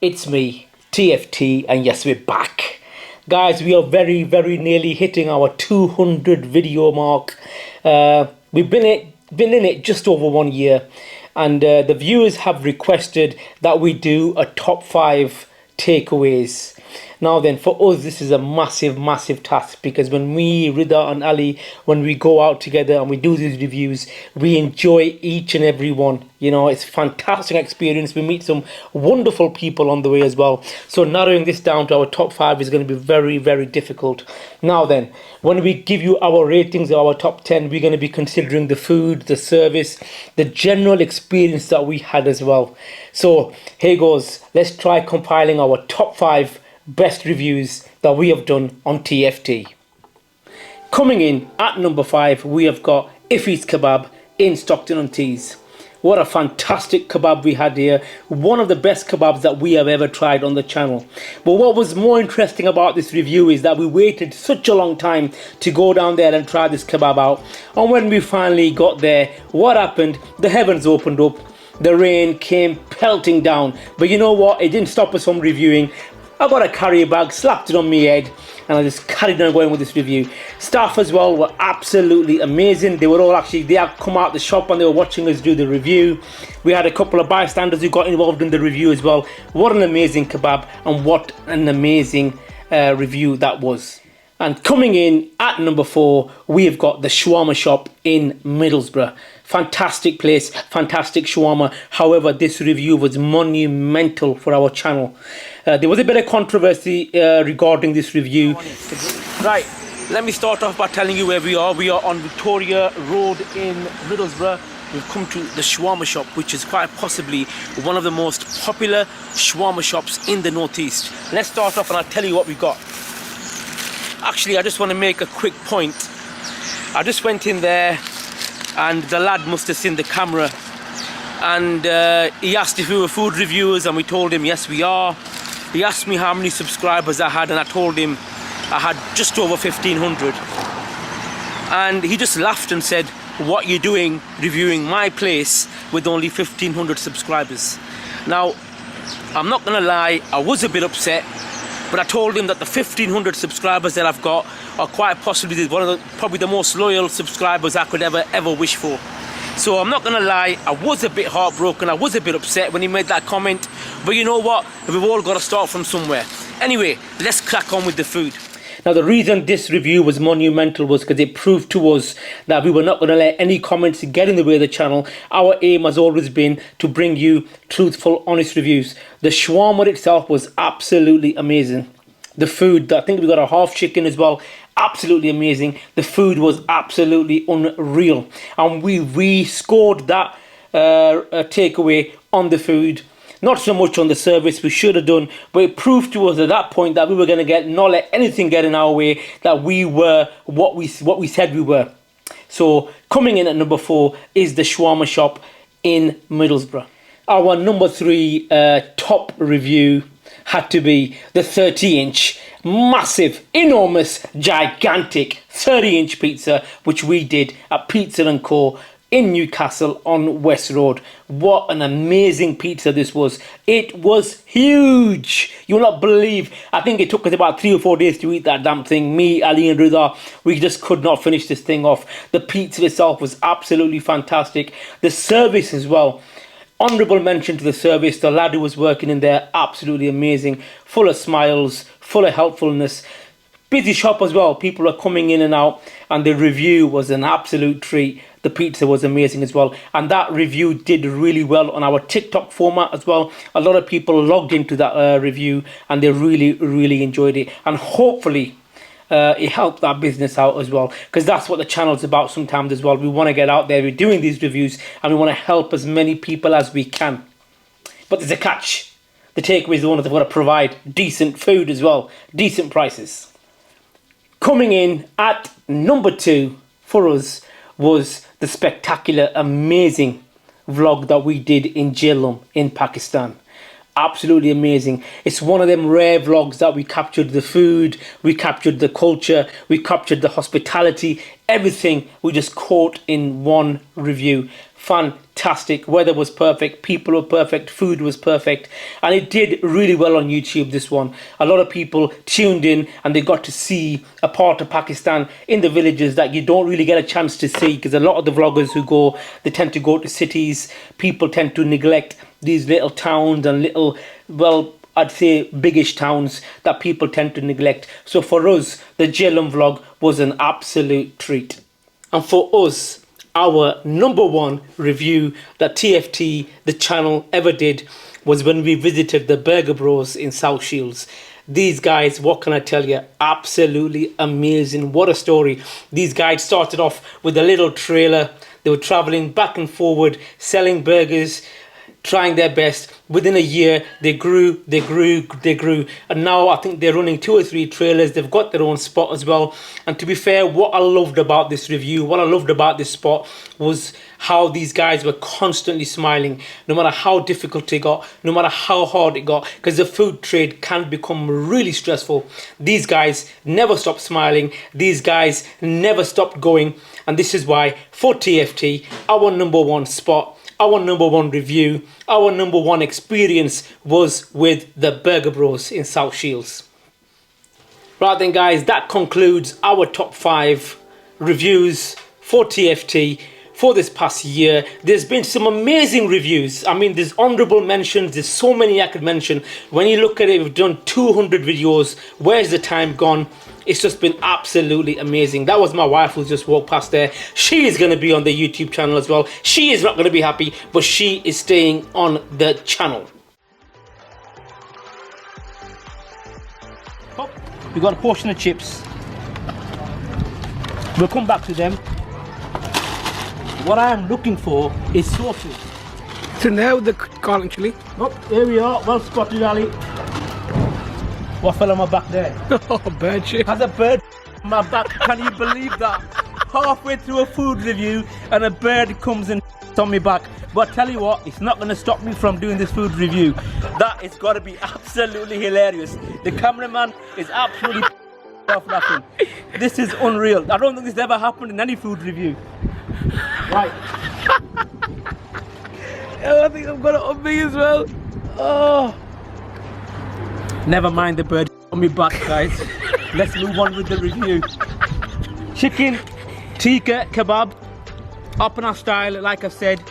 It's me, TFT, and yes, we're back. Guys, we are very, very nearly hitting our 200 video mark. We've been in it just over 1 year, and the viewers have requested that we do a top 5 takeaways. Now then, for us, this is a massive, massive task, because when we, Rida and Ali, when we go out together and we do these reviews, we enjoy each and every one. You know, it's a fantastic experience. We meet some wonderful people on the way as well. So narrowing this down to our top 5 is going to be very, very difficult. Now then, when we give you our ratings of our top 10, we're going to be considering the food, the service, the general experience that we had as well. So here goes. Let's try compiling our top 5 best reviews that we have done on TFT. Coming in at number 5, we have got Iffy's Kebab in Stockton-on-Tees. What a fantastic kebab we had here. One of the best kebabs that we have ever tried on the channel. But what was more interesting about this review is that we waited such a long time to go down there and try this kebab out. And when we finally got there, what happened? The heavens opened up. The rain came pelting down. But you know what? It didn't stop us from reviewing. I got a carrier bag, slapped it on my head, and I just carried on going with this review. Staff as well were absolutely amazing. They had come out the shop and they were watching us do the review. We had a couple of bystanders who got involved in the review as well. What an amazing kebab, and what an amazing review that was. And coming in at number 4, we have got the shawarma shop in Middlesbrough. Fantastic place, fantastic shawarma. However, this review was monumental for our channel. There was a bit of controversy regarding this review. Right, let me start off by telling you where we are. We are on Victoria Road in Middlesbrough. We've come to the shawarma shop, which is quite possibly one of the most popular shawarma shops in the northeast. Let's start off and I'll tell you what we got. Actually, I just want to make a quick point. I just went in there and the lad must have seen the camera, and he asked if we were food reviewers, and we told him yes we are. He asked me how many subscribers I had, and I told him I had just over 1,500, and he just laughed and said, "What you doing reviewing my place with only 1,500 subscribers?" Now, I'm not gonna lie, I was a bit upset, but I told him that the 1,500 subscribers that I've got are quite possibly probably the most loyal subscribers I could ever wish for. So I'm not gonna lie, I was a bit heartbroken, I was a bit upset when he made that comment, but you know what, we've all got to start from somewhere. Anyway, let's crack on with the food. Now, the reason this review was monumental was because it proved to us that we were not going to let any comments get in the way of the channel. Our aim has always been to bring you truthful, honest reviews. The shawarma itself was absolutely amazing. The food, I think we got a half chicken as well, absolutely amazing. The food was absolutely unreal. And we scored that takeaway on the food. Not so much on the service, we should have done, but it proved to us at that point that we were going to not let anything get in our way, that we were what we said we were. So coming in at number 4 is the shawarma shop in Middlesbrough. Our number 3 top review had to be the 30-inch, massive, enormous, gigantic 30-inch pizza, which we did at Pizza & Co. in Newcastle on West Road. What an amazing pizza this was. It was huge. You'll not believe. I think it took us about 3 or 4 days to eat that damn thing. Me, Ali and Rida, we just could not finish this thing off. The pizza itself was absolutely fantastic. The service as well. Honourable mention to the service. The lad who was working in there, absolutely amazing. Full of smiles, full of helpfulness. Busy shop as well. People are coming in and out, and the review was an absolute treat. The pizza was amazing as well, and that review did really well on our TikTok format as well. A lot of people logged into that review, and they really enjoyed it, and hopefully it helped that business out as well, because that's what the channel's about sometimes as well. We want to get out there, we're doing these reviews, and we want to help as many people as we can. But there's a catch. The takeaway is the one that want to provide decent food as well, decent prices. Coming in at number 2 for us was the spectacular, amazing vlog that we did in Jhelum in Pakistan. Absolutely amazing. It's one of them rare vlogs that we captured the food, we captured the culture, we captured the hospitality, everything we just caught in one review. fantastic. Weather was perfect, people were perfect, food was perfect, and it did really well on YouTube, this one. A lot of people tuned in and they got to see a part of Pakistan in the villages that you don't really get a chance to see, because a lot of the vloggers who go, they tend to go to cities. People tend to neglect these little towns and little, well, I'd say biggish towns that people tend to neglect. So for us, the Jhelum vlog was an absolute treat. And for us, our number one review that TFT, the channel, ever did was when we visited the Burger Bros in South Shields. These guys, what can I tell you, absolutely amazing. What a story. These guys started off with a little trailer. They were traveling back and forward, selling burgers, trying their best. Within a year, they grew, and now I think they're running 2 or 3 trailers. They've got their own spot as well. And to be fair, what I loved about this review, what I loved about this spot, was how these guys were constantly smiling, no matter how difficult it got, no matter how hard it got, because the food trade can become really stressful. These guys never stopped smiling. These guys never stopped going. And this is why, for TFT, our number one spot, our number one review, our number one experience was with the Burger Bros in South Shields. Right then guys, that concludes our top 5 reviews for TFT for this past year. There's been some amazing reviews. I mean, there's honorable mentions, there's so many I could mention. When you look at it, we've done 200 videos. Where's the time gone? It's just been absolutely amazing. That was my wife who just walked past there. She is going to be on the YouTube channel as well. She is not going to be happy, but she is staying on the channel. Oh, we got a portion of chips. We'll come back to them. What I am looking for is sauces. So now the garlic chili. Oh, here we are. Well spotted, Ali. What fell on my back there? Oh, bird shit. Has a bird on my back. Can you believe that? Halfway through a food review and a bird comes and on my back. But I tell you what, it's not going to stop me from doing this food review. That is got to be absolutely hilarious. The cameraman is absolutely off laughing. This is unreal. I don't think this ever happened in any food review. Right. Oh, I think I've got it on me as well. Oh. Never mind the bird on me back, guys. Let's move on with the review. Chicken tikka kebab, Apna style, like I said.